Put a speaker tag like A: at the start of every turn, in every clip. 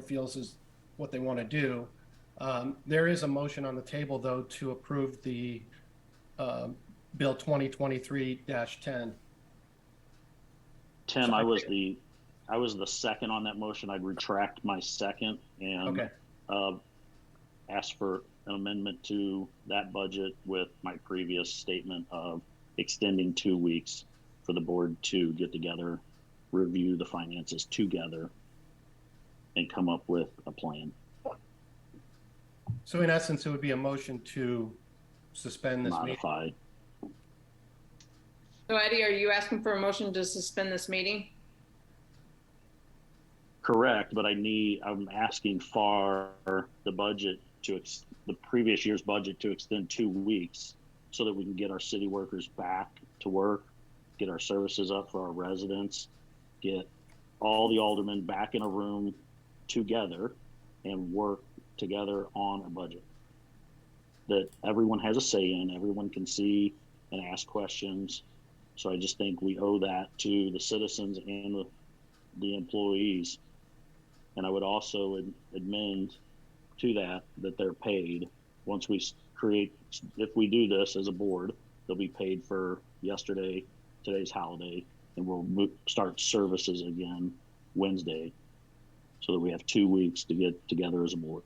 A: feels is what they want to do. There is a motion on the table, though, to approve the Bill 2023-10.
B: Tim, I was the second on that motion. I'd retract my second and ask for an amendment to that budget with my previous statement of extending 2 weeks for the board to get together, review the finances together, and come up with a plan.
A: So in essence, it would be a motion to suspend this
B: Modify.
A: meeting.
C: So Eddie, are you asking for a motion to suspend this meeting?
B: Correct, but I'm asking for the budget the previous year's budget to extend 2 weeks so that we can get our city workers back to work, get our services up for our residents, get all the aldermen back in a room together and work together on a budget that everyone has a say in, everyone can see and ask questions. So I just think we owe that to the citizens and the employees. And I would also amend to that they're paid once we if we do this as a board, they'll be paid for today's holiday, and we'll start services again Wednesday so that we have 2 weeks to get together as a board.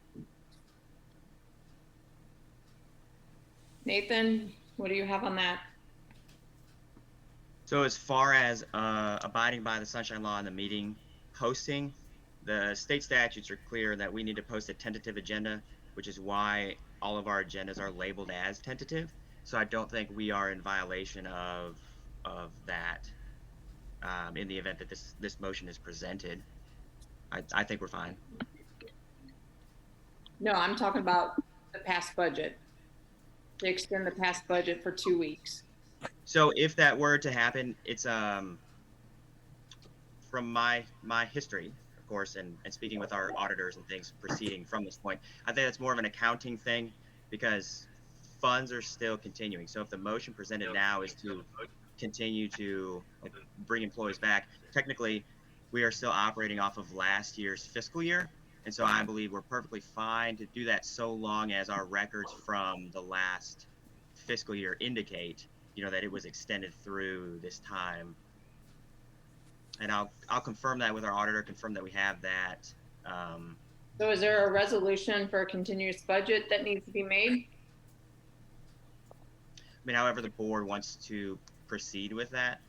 C: Nathan, what do you have on that?
D: So as far as abiding by the Sunshine Law and the meeting posting, the state statutes are clear that we need to post a tentative agenda, which is why all of our agendas are labeled as tentative. So I don't think we are in violation of that in the event that this motion is presented. I think we're fine.
C: No, I'm talking about the past budget. To extend the past budget for 2 weeks.
D: So if that were to happen, it's from my history, of course, and speaking with our auditors and things proceeding from this point, I think that's more of an accounting thing because funds are still continuing. So if the motion presented now is to continue to bring employees back, technically we are still operating off of last year's fiscal year. And so I believe we're perfectly fine to do that so long as our records from the last fiscal year indicate, that it was extended through this time. And I'll confirm that with our auditor, confirm that we have that.
C: So is there a resolution for a continuous budget that needs to be made?
D: I mean, however the board wants to proceed with that.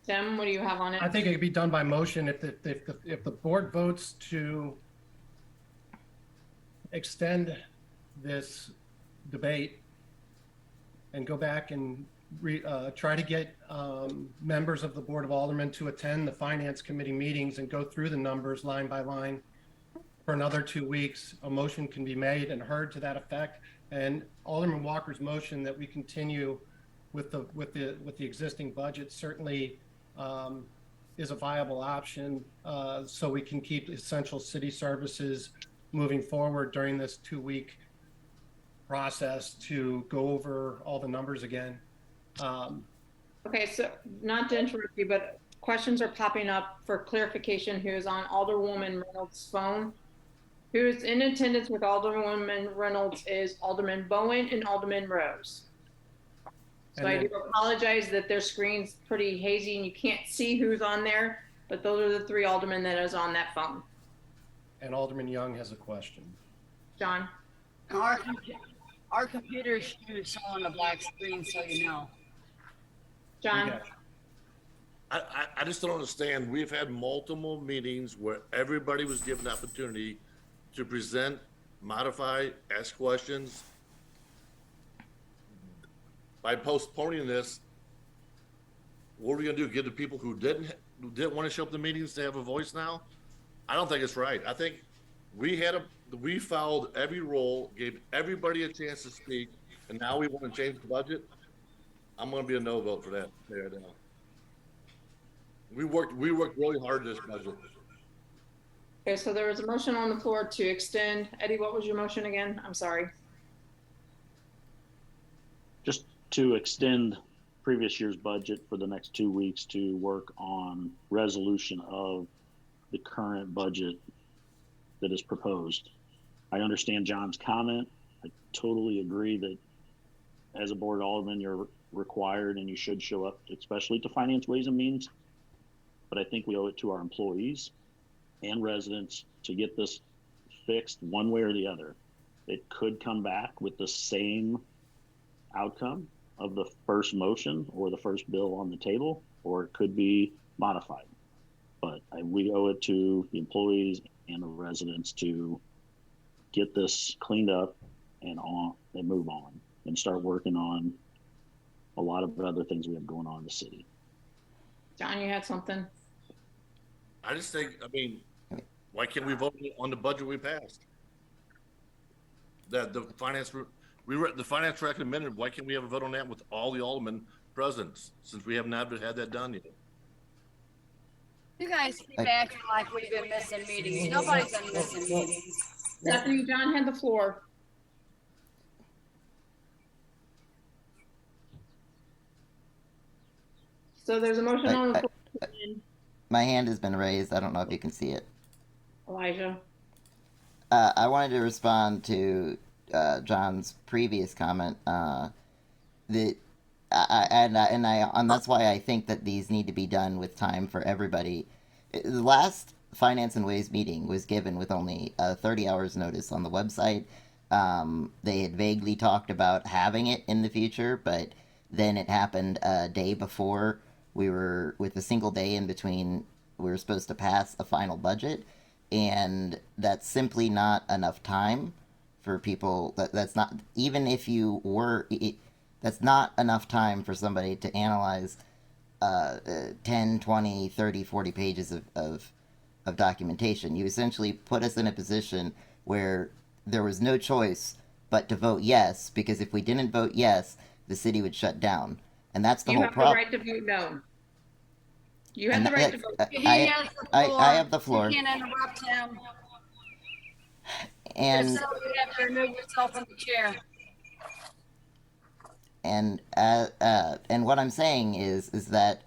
C: Tim, what do you have on it?
A: I think it could be done by motion if the board votes to extend this debate and go back and try to get members of the Board of Aldermen to attend the Finance Committee meetings and go through the numbers line by line for another 2 weeks. A motion can be made and heard to that effect. And Alderman Walker's motion that we continue with the existing budget certainly is a viable option, so we can keep essential city services moving forward during this 2-week process to go over all the numbers again.
C: Okay, so not to interrupt you, but questions are popping up for clarification. Who's on Alderwoman Reynolds' phone? Who's in attendance with Alderwoman Reynolds is Alderman Bowen and Alderman Rose. So I do apologize that their screen's pretty hazy and you can't see who's on there, but those are the 3 aldermen that is on that phone.
A: And Alderman Young has a question.
C: John?
E: Our computer is showing a black screen, so you know.
C: John?
F: I just don't understand. We've had multiple meetings where everybody was given the opportunity to present, modify, ask questions. By postponing this, what are we gonna do? Give the people who didn't want to show up to meetings to have a voice now? I don't think it's right. I think we followed every rule, gave everybody a chance to speak, and now we want to change the budget. I'm gonna be a no vote for that right now. We worked really hard this budget.
C: Okay, so there was a motion on the floor to extend. Eddie, what was your motion again? I'm sorry.
B: Just to extend previous year's budget for the next 2 weeks to work on resolution of the current budget that is proposed. I understand John's comment. I totally agree that as a board alderman, you're required and you should show up, especially to Finance, Ways and Means. But I think we owe it to our employees and residents to get this fixed one way or the other. It could come back with the same outcome of the first motion or the first bill on the table, or it could be modified. But we owe it to the employees and the residents to get this cleaned up and move on and start working on a lot of other things we have going on in the city.
C: John, you had something?
F: I just think, I mean, why can't we vote on the budget we passed? That the finance recommended, why can't we have a vote on that with all the aldermen present, since we have not had that done yet?
E: You guys keep acting like we've been missing meetings. Nobody's been missing meetings.
C: Stephanie, John had the floor. So there's a motion on the floor.
G: My hand has been raised. I don't know if you can see it.
C: Elijah.
G: I wanted to respond to John's previous comment. And that's why I think that these need to be done with time for everybody. The last Finance and Ways meeting was given with only 30 hours notice on the website. They had vaguely talked about having it in the future, but then it happened a day before we were, with a single day in between, we were supposed to pass a final budget. And that's simply not enough time for people. That's not, even if you were, that's not enough time for somebody to analyze 10, 20, 30, 40 pages of documentation. You essentially put us in a position where there was no choice but to vote yes, because if we didn't vote yes, the city would shut down. And that's the whole problem.
C: You have the right to vote no. You have the right to vote.
G: I have the floor.
E: You can't interrupt him.
G: And
E: If so, you have to remove yourself from the chair.
G: And what I'm saying is that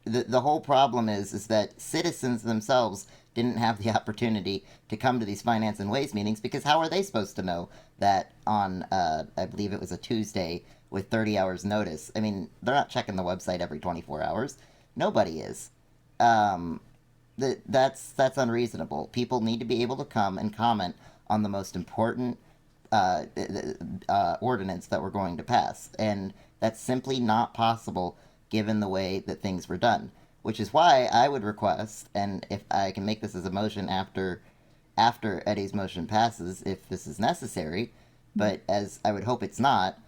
G: the whole problem is that citizens themselves didn't have the opportunity to come to these Finance and Ways meetings, because how are they supposed to know that on I believe it was a Tuesday with 30 hours notice? I mean, they're not checking the website every 24 hours. Nobody is. That's unreasonable. People need to be able to come and comment on the most important ordinance that we're going to pass, and that's simply not possible given the way that things were done. Which is why I would request, and if I can make this as a motion after Eddie's motion passes, if this is necessary, but as I would hope it's not,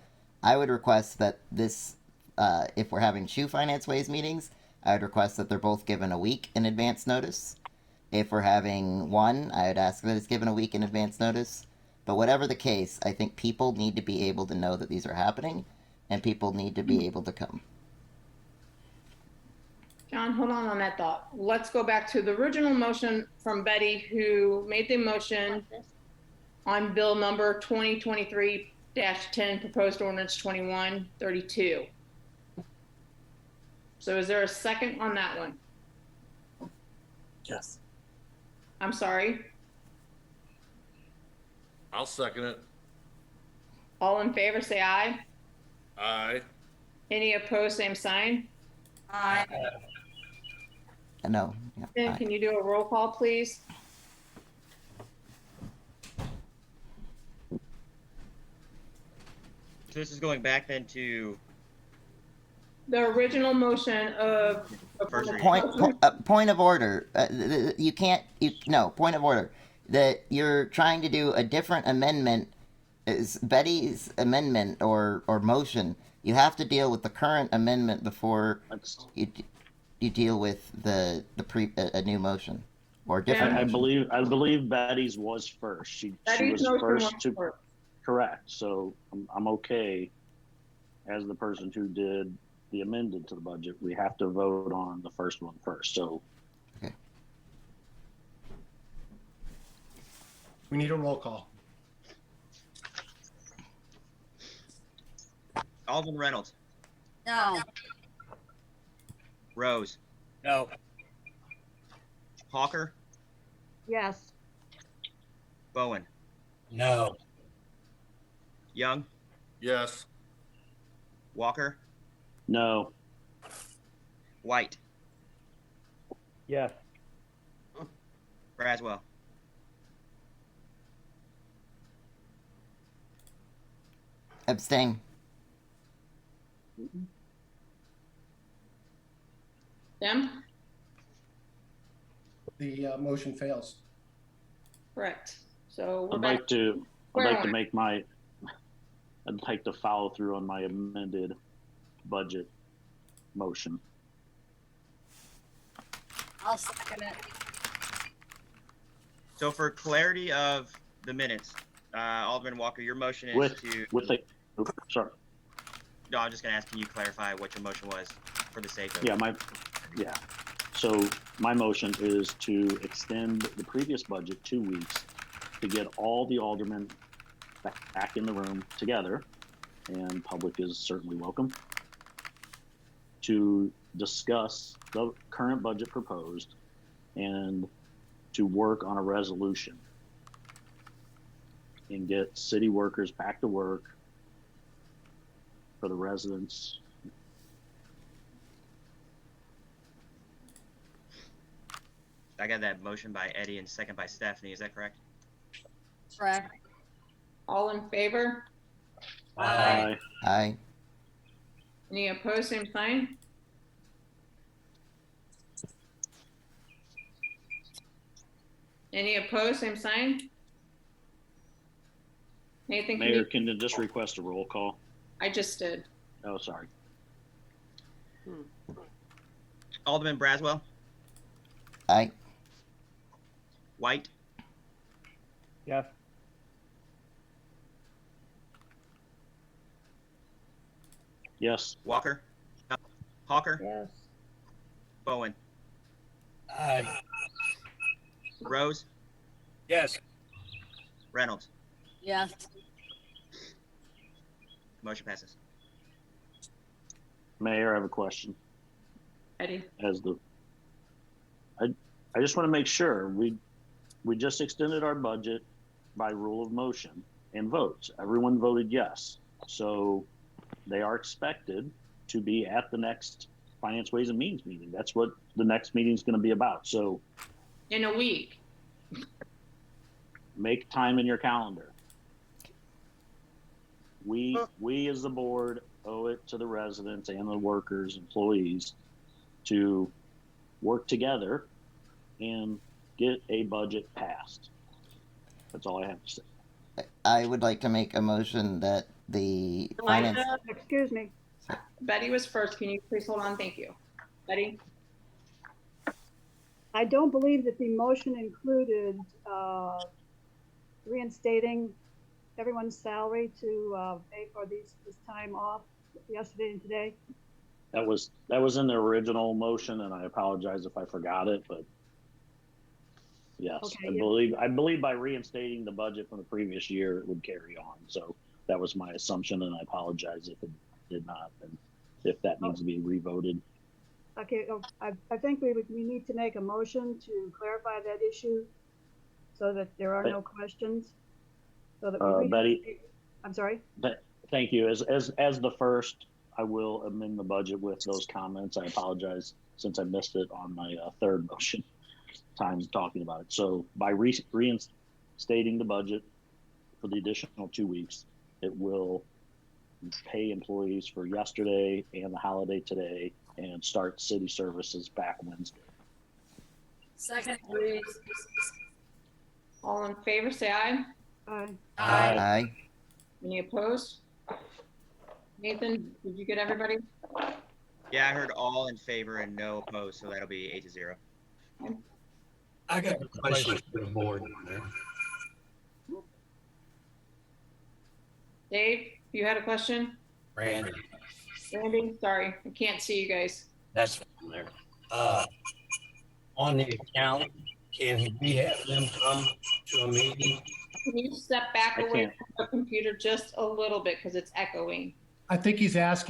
G: I would request that this, if we're having 2 Finance Ways meetings, I would request that they're both given a week in advance notice. If we're having one, I would ask that it's given a week in advance notice. But whatever the case, I think people need to be able to know that these are happening, and people need to be able to come.
C: John, hold on that thought. Let's go back to the original motion from Betty, who made the motion on bill number 2023-10, proposed ordinance 2132. So is there a second on that one?
A: Yes.
C: I'm sorry.
F: I'll second it.
C: All in favor, say aye.
F: Aye.
C: Any opposed, same sign.
E: Aye.
G: No.
C: Then can you do a roll call, please?
D: So this is going back then to
C: The original motion of.
D: First reading.
G: Point of order. You can't. No, point of order. That you're trying to do a different amendment. Is Betty's amendment or motion? You have to deal with the current amendment before you deal with a new motion or different.
B: I
G: motion.
B: believe Betty's was first. She was first to correct. So I'm okay as the person who did the amended to the budget. We have to vote on the first one first. So
G: okay.
A: We need a roll call.
D: Alderman Reynolds,
E: No.
D: Rose,
H: No.
D: Hawker,
I: Yes.
D: Bowen,
H: No.
D: Young,
F: Yes.
D: Walker,
B: No.
D: White,
J: Yes.
D: Braswell.
G: Abstain.
C: Jim?
A: The motion fails.
C: Correct. So we're
B: I'd
C: back.
B: like to
C: Where am I?
B: make my, I'd like to follow through on my amended budget motion.
E: I'll second it.
D: So for clarity of the minutes, Alderman Walker, your motion is
B: With
D: to.
B: the, oops, sorry,
D: No, I'm just gonna ask. Can you clarify what your motion was for the sake of?
B: yeah. So my motion is to extend the previous budget 2 weeks to get all the aldermen back in the room together, and public is certainly welcome, to discuss the current budget proposed and to work on a resolution and get city workers back to work for the residents.
D: I got that motion by Eddie and second by Stephanie. Is that correct?
E: Correct.
C: All in favor?
B: Aye.
G: Aye.
C: Any opposed, same sign? Any opposed, same sign? Nathan, can
B: Mayor,
C: you,
B: can you just request a roll call?
C: I just did.
B: Oh, sorry.
D: Alderman Braswell,
G: Aye.
D: White,
J: Yes.
B: Yes.
D: Walker, Hawker,
I: Yes.
D: Bowen,
H: Aye.
D: Rose,
H: Yes.
D: Reynolds.
E: Yes.
D: Motion passes.
B: Mayor, I have a question.
C: Eddie?
B: I just want to make sure we just extended our budget by rule of motion and votes. Everyone voted yes. So they are expected to be at the next Finance Ways and Means meeting. That's what the next meeting is going to be about. So
C: In a week.
B: make time in your calendar. We as the board owe it to the residents and the workers, employees, to work together and get a budget passed. That's all I have to say.
G: I would like to make a motion that the finance.
C: Elijah,
I: Excuse me.
C: Betty was first. Can you please hold on? Thank you. Betty?
I: I don't believe that the motion included reinstating everyone's salary to pay for this time off yesterday and today.
B: That was in the original motion, and I apologize if I forgot it, but yes,
I: Okay,
B: I believe by reinstating the budget from the previous year, it would carry on. So that was my assumption, and I apologize if it did not, and if that needs to be revoted.
I: Okay, I think we need to make a motion to clarify that issue so that there are no questions. So that we
B: Betty,
I: I'm sorry.
B: thank you. As the first, I will amend the budget with those comments. I apologize since I missed it on my third motion time talking about it. So by reinstating the budget for the additional 2 weeks, it will pay employees for yesterday and the holiday today and start city services back Wednesday.
E: Second, please.
C: All in favor, say aye.
I: Aye.
G: Aye.
C: Any opposed? Nathan, did you get everybody?
D: Yeah, I heard all in favor and no opposed, so that'll be 8-0.
H: I got a question for the board.
C: Dave, you had a question?
H: Randy,
C: Randy, sorry, I can't see you guys.
H: that's fine there. On the account, can we have them come to a meeting?
C: Can you step back
B: I
C: away
B: can't.
C: from the computer just a little bit because it's echoing?
A: I think he's asking